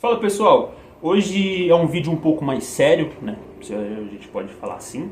Fala pessoal, hoje é um vídeo um pouco mais sério, né? Se a gente pode falar assim.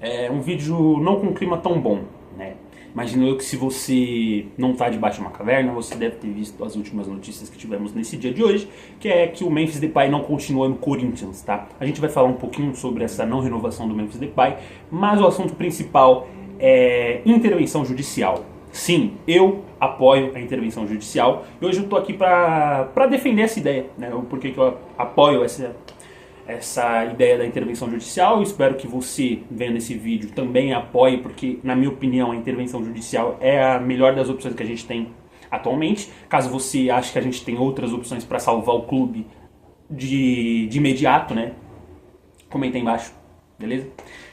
É um vídeo não com um clima tão bom, né? Imagino eu que se você não está debaixo de uma caverna, você deve ter visto as últimas notícias que tivemos nesse dia de hoje, que é que o Memphis Depay não continua no Corinthians, tá? A gente vai falar um pouquinho sobre essa não renovação do Memphis Depay, mas o assunto principal é intervenção judicial. Sim, eu apoio a intervenção judicial e hoje eu estou aqui para defender essa ideia, né? Por que eu apoio essa ideia da intervenção judicial. Eu espero que você, vendo esse vídeo, também apoie, porque, na minha opinião, a intervenção judicial é a melhor das opções que a gente tem atualmente. Caso você ache que a gente tem outras opções para salvar o clube de imediato, né? Comenta aí embaixo, beleza?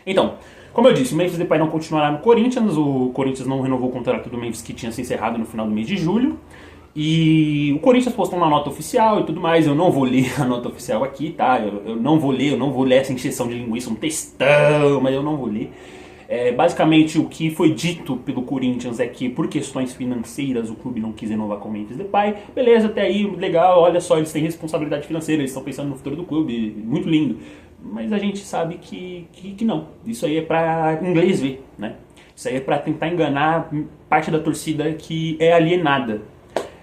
Então, como eu disse, o Memphis Depay não continuará no Corinthians. O Corinthians não renovou o contrato do Memphis, que tinha se encerrado no final do mês de julho. E o Corinthians postou uma nota oficial e tudo mais. Eu não vou ler a nota oficial aqui, tá? Eu não vou ler essa encheção de linguiça, um textão, mas eu não vou ler. Basicamente, o que foi dito pelo Corinthians é que, por questões financeiras, o clube não quis renovar com o Memphis Depay. Beleza, até aí, legal, olha só, eles têm responsabilidade financeira, eles estão pensando no futuro do clube, muito lindo. Mas a gente sabe que não. Isso aí é pra inglês ver, né? Isso aí é pra tentar enganar parte da torcida que é alienada.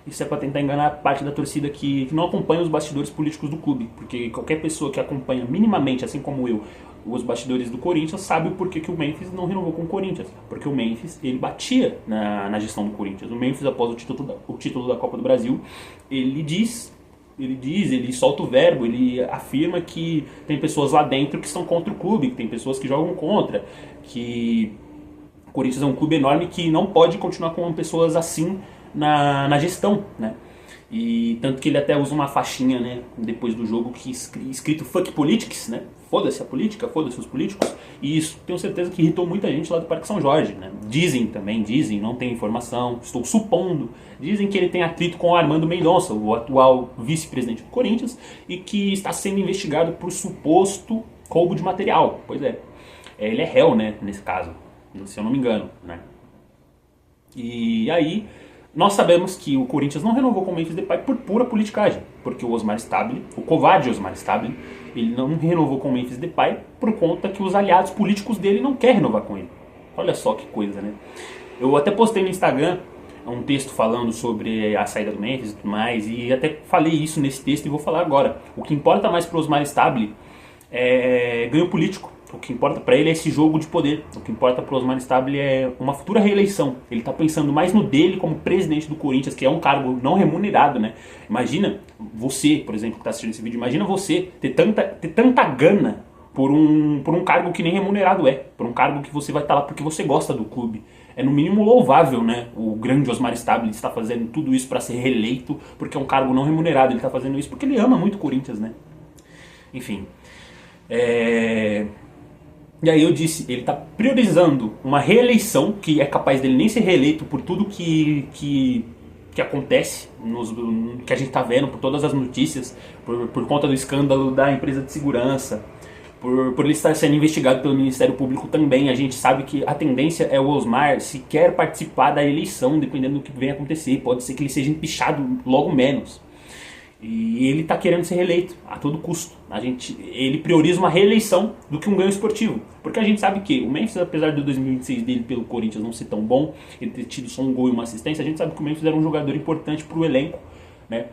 Isso é para tentar enganar parte da torcida que não acompanha os bastidores políticos do clube. Porque qualquer pessoa que acompanha minimamente, assim como eu, os bastidores do Corinthians, sabe o porquê que o Memphis não renovou com o Corinthians. Porque o Memphis, ele batia na gestão do Corinthians. O Memphis, após o título da Copa do Brasil, ele solta o verbo, ele afirma que tem pessoas lá dentro que estão contra o clube, que tem pessoas que jogam contra, que o Corinthians é um clube enorme que não pode continuar com pessoas assim na gestão, né? E tanto que ele até usa uma faixinha, né, depois do jogo, que escrito Fuck Politics, né? Foda-se a política, foda-se os políticos. E isso tenho certeza que irritou muita gente lá do Parque São Jorge, né? Dizem, não tem informação, estou supondo. Dizem que ele tem atrito com o Armando Mendonça, o atual vice-presidente do Corinthians, e que está sendo investigado por suposto roubo de material. Pois é, ele é réu, né, nesse caso, se eu não me engano, né? E aí nós sabemos que o Corinthians não renovou com o Memphis Depay por pura politicagem, porque o Osmar Stabile, o covarde Osmar Stabile, ele não renovou com o Memphis Depay por conta que os aliados políticos dele não querem renovar com ele. Olha só que coisa, né? Eu até postei no Instagram um texto falando sobre a saída do Memphis e tudo mais, e até falei isso nesse texto e vou falar agora. O que importa mais para o Osmar Stabile é ganho político. O que importa para ele é esse jogo de poder. O que importa para o Osmar Stabile é uma futura reeleição. Ele está pensando mais no dele como presidente do Corinthians, que é um cargo não remunerado, né? Imagina você, por exemplo, que está assistindo esse vídeo, imagina você ter tanta gana por um cargo que nem remunerado é. Por um cargo que você vai estar lá porque você gosta do clube. É no mínimo louvável, né? O grande Osmar Stabile está fazendo tudo isso para ser reeleito, porque é um cargo não remunerado. Ele está fazendo isso porque ele ama muito o Corinthians, né? Enfim. E aí eu disse, ele está priorizando uma reeleição, que é capaz dele nem ser reeleito por tudo que acontece, que a gente está vendo, por todas as notícias, por conta do escândalo da empresa de segurança, por ele estar sendo investigado pelo Ministério Público também. A gente sabe que a tendência é o Osmar, se quer participar da eleição, dependendo do que vem acontecer, pode ser que ele seja empichado logo menos. E ele está querendo ser reeleito a todo custo. Ele prioriza uma reeleição do que um ganho esportivo. Porque a gente sabe que o Memphis, apesar do 2026 dele pelo Corinthians não ser tão bom, ele ter tido só um gol e uma assistência, a gente sabe que o Memphis era um jogador importante para o elenco, né?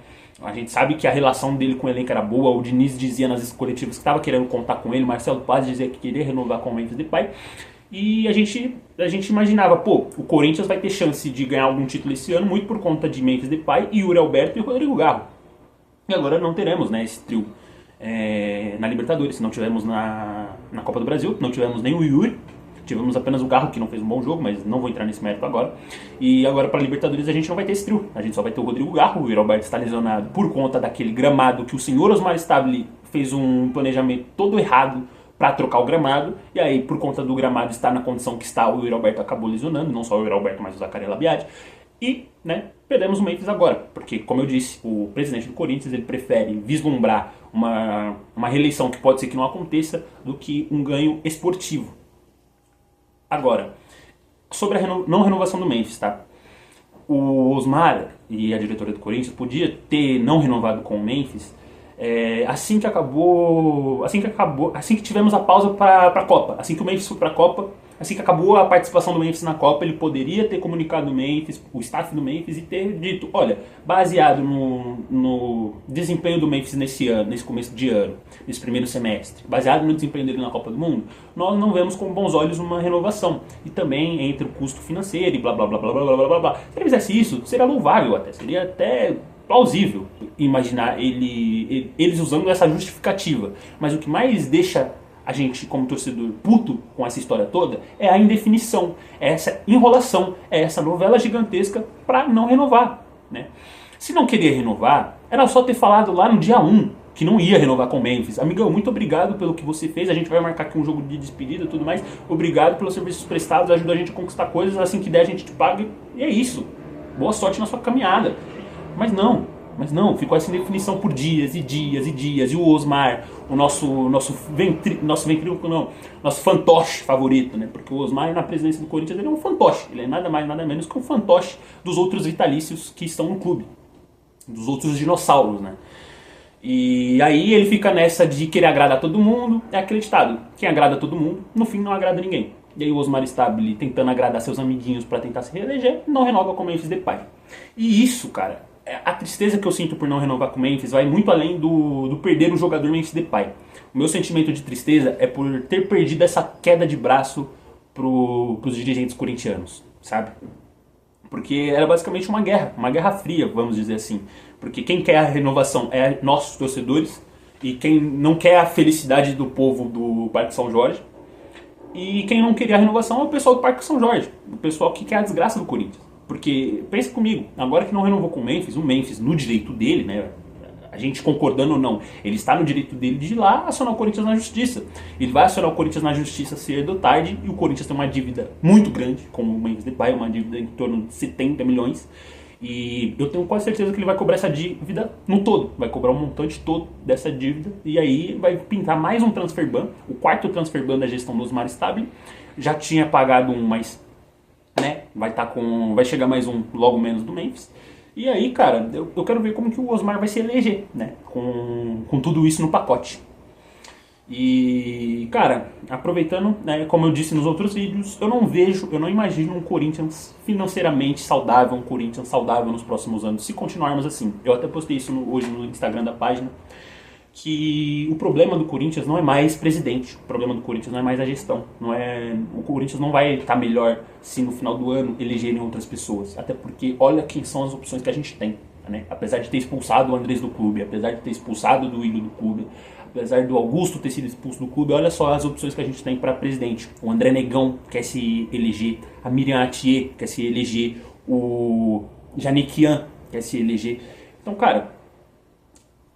A gente sabe que a relação dele com o elenco era boa. O Diniz dizia nas coletivas que estava querendo contar com ele. Marcelo Paz dizia que queria renovar com o Memphis Depay. E a gente imaginava, pô, o Corinthians vai ter chance de ganhar algum título esse ano, muito por conta de Memphis Depay, Yuri Alberto e Rodrigo Garro. E agora não teremos, né, esse trio na Libertadores. Não tivemos na Copa do Brasil, não tivemos nem o Yuri, tivemos apenas o Garro, que não fez um bom jogo, mas não vou entrar nesse mérito agora. E agora para a Libertadores a gente não vai ter esse trio, a gente só vai ter o Rodrigo Garro. O Yuri Alberto está lesionado por conta daquele gramado que o senhor Osmar Stabile fez um planejamento todo errado para trocar o gramado, e aí por conta do gramado estar na condição que está, o Yuri Alberto acabou lesionando, não só o Yuri Alberto, mas o Zacarias Biadi. E, né, perdemos o Memphis agora, porque, como eu disse, o presidente do Corinthians ele prefere vislumbrar uma reeleição que pode ser que não aconteça do que um ganho esportivo. Agora, sobre a não renovação do Memphis, tá? O Osmar e a diretoria do Corinthians podia ter não renovado com o Memphis Assim que tivemos a pausa para a Copa, assim que o Memphis foi para a Copa, assim que acabou a participação do Memphis na Copa, ele poderia ter comunicado o Memphis, o staff do Memphis, e ter dito, olha, baseado no desempenho do Memphis nesse ano, nesse começo de ano, nesse primeiro semestre, baseado no desempenho dele na Copa do Mundo, nós não vemos com bons olhos uma renovação. E também entre o custo financeiro e blá blá blá blá blá blá blá blá. Se ele fizesse isso, seria louvável até, seria até plausível imaginar eles usando essa justificativa. Mas o que mais deixa a gente, como torcedor, puto com essa história toda, é a indefinição, é essa enrolação, é essa novela gigantesca para não renovar, né? Se não queria renovar, era só ter falado lá no dia 1 que não ia renovar com o Memphis. Amigão, muito obrigado pelo que você fez, a gente vai marcar aqui um jogo de despedida e tudo mais, obrigado pelos serviços prestados, ajuda a gente a conquistar coisas, assim que der a gente te paga, e é isso. Boa sorte na sua caminhada. Mas não, ficou essa indefinição por dias e dias e dias. E o Osmar, o nosso fantoche favorito, né? Porque o Osmar na presidência do Corinthians ele é um fantoche, ele é nada mais nada menos que um fantoche dos outros vitalícios que estão no clube, dos outros dinossauros, né? E aí ele fica nessa de querer agradar todo mundo, é acreditado. Quem agrada todo mundo, no fim não agrada ninguém. E aí o Osmar Stabile tentando agradar seus amiguinhos para tentar se reeleger, não renova com o Memphis Depay. E isso, cara, a tristeza que eu sinto por não renovar com o Memphis vai muito além do perder o jogador Memphis Depay. O meu sentimento de tristeza é por ter perdido essa queda de braço pros dirigentes corintianos, sabe? Porque era basicamente uma guerra fria, vamos dizer assim. Porque quem quer a renovação é nossos torcedores, e quem não quer a felicidade do povo do Parque São Jorge, e quem não queria a renovação é o pessoal do Parque São Jorge, o pessoal que quer a desgraça do Corinthians. Porque, pensa comigo, agora que não renovou com o Memphis no direito dele, né, a gente concordando ou não, ele está no direito dele de ir lá acionar o Corinthians na justiça. Ele vai acionar o Corinthians na justiça cedo ou tarde, e o Corinthians tem uma dívida muito grande, como o Memphis Depay, uma dívida em torno de 70 milhões, e eu tenho quase certeza que ele vai cobrar essa dívida no todo, vai cobrar um montante todo dessa dívida, e aí vai pintar mais um transfer ban, o quarto transfer ban da gestão do Osmar Stabile. Já tinha pagado um, mas né, vai chegar mais um logo menos do Memphis. E aí, cara, eu quero ver como que o Osmar vai se eleger, né, com tudo isso no pacote. E, cara, aproveitando, né, como eu disse nos outros vídeos, eu não imagino um Corinthians financeiramente saudável, um Corinthians saudável nos próximos anos, se continuarmos assim. Eu até postei isso hoje no Instagram da página, que o problema do Corinthians não é mais presidente, o problema do Corinthians não é mais a gestão. O Corinthians não vai estar melhor se no final do ano elegerem outras pessoas, até porque olha quem são as opções que a gente tem, né? Apesar de ter expulsado o Andrés do clube, apesar de ter expulsado o Duílio do clube, apesar do Augusto ter sido expulso do clube, olha só as opções que a gente tem para presidente. O André Negão quer se eleger, a Miriam Atier quer se eleger, o Janiquian quer se eleger. Então, cara,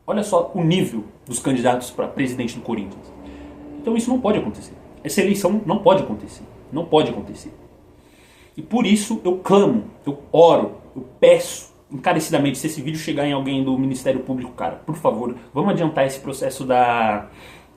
olha só o nível dos candidatos para presidente do Corinthians. Então isso não pode acontecer. Essa eleição não pode acontecer. Não pode acontecer. E por isso eu clamo, eu oro, eu peço encarecidamente, se esse vídeo chegar em alguém do Ministério Público, cara, por favor, vamos adiantar esse processo da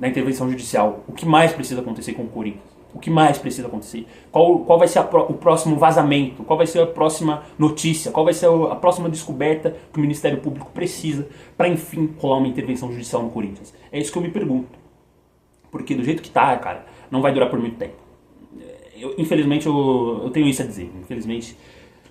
intervenção judicial. O que mais precisa acontecer com o Corinthians? O que mais precisa acontecer? Qual vai ser o próximo vazamento? Qual vai ser a próxima notícia? Qual vai ser a próxima descoberta que o Ministério Público precisa para, enfim, rolar uma intervenção judicial no Corinthians? É isso que eu me pergunto. Porque do jeito que tá, cara, não vai durar por muito tempo. Infelizmente, eu tenho isso a dizer. Infelizmente,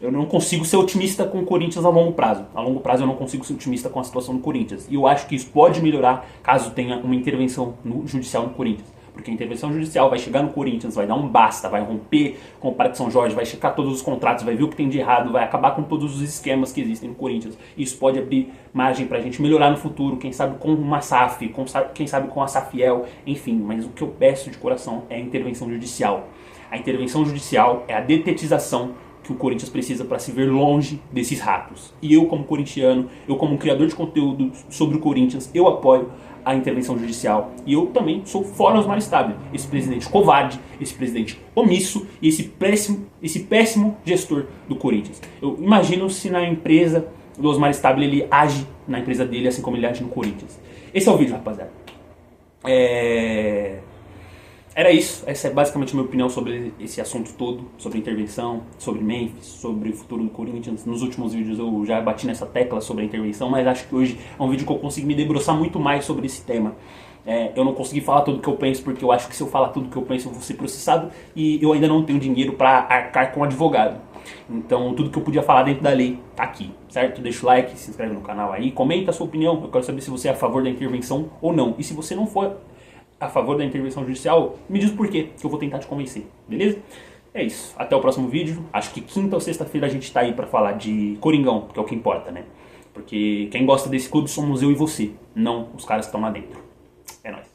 eu não consigo ser otimista com o Corinthians a longo prazo. A longo prazo eu não consigo ser otimista com a situação do Corinthians. E eu acho que isso pode melhorar caso tenha uma intervenção judicial no Corinthians. Porque a intervenção judicial vai chegar no Corinthians, vai dar um basta, vai romper com o Parque São Jorge, vai checar todos os contratos, vai ver o que tem de errado, vai acabar com todos os esquemas que existem no Corinthians. Isso pode abrir margem pra gente melhorar no futuro, quem sabe com uma SAF, quem sabe com a Safiel, enfim. Mas o que eu peço de coração é a intervenção judicial. A intervenção judicial é a detetização que o Corinthians precisa para se ver longe desses ratos. E eu, como corintiano, eu como criador de conteúdo sobre o Corinthians, eu apoio a intervenção judicial. E eu também sou fora Osmar Stabile, esse presidente covarde, esse presidente omisso e esse péssimo gestor do Corinthians. Eu imagino se na empresa do Osmar Stabile ele age na empresa dele assim como ele age no Corinthians. Esse é o vídeo, rapaziada. Era isso, essa é basicamente a minha opinião sobre esse assunto todo, sobre intervenção, sobre Memphis, sobre o futuro do Corinthians. Nos últimos vídeos eu já bati nessa tecla sobre a intervenção, mas acho que hoje é um vídeo que eu consegui me debruçar muito mais sobre esse tema. Eu não consegui falar tudo o que eu penso, porque eu acho que se eu falar tudo o que eu penso eu vou ser processado e eu ainda não tenho dinheiro para arcar com um advogado. Então tudo que eu podia falar dentro da lei tá aqui, certo? Deixa o like, se inscreve no canal aí, comenta a sua opinião, eu quero saber se você é a favor da intervenção ou não. E se você não for a favor da intervenção judicial, me diz por quê, que eu vou tentar te convencer, beleza? É isso, até o próximo vídeo. Acho que quinta ou sexta-feira a gente tá aí pra falar de Coringão, que é o que importa, né? Porque quem gosta desse clube somos eu e você, não os caras que estão lá dentro. É nóis.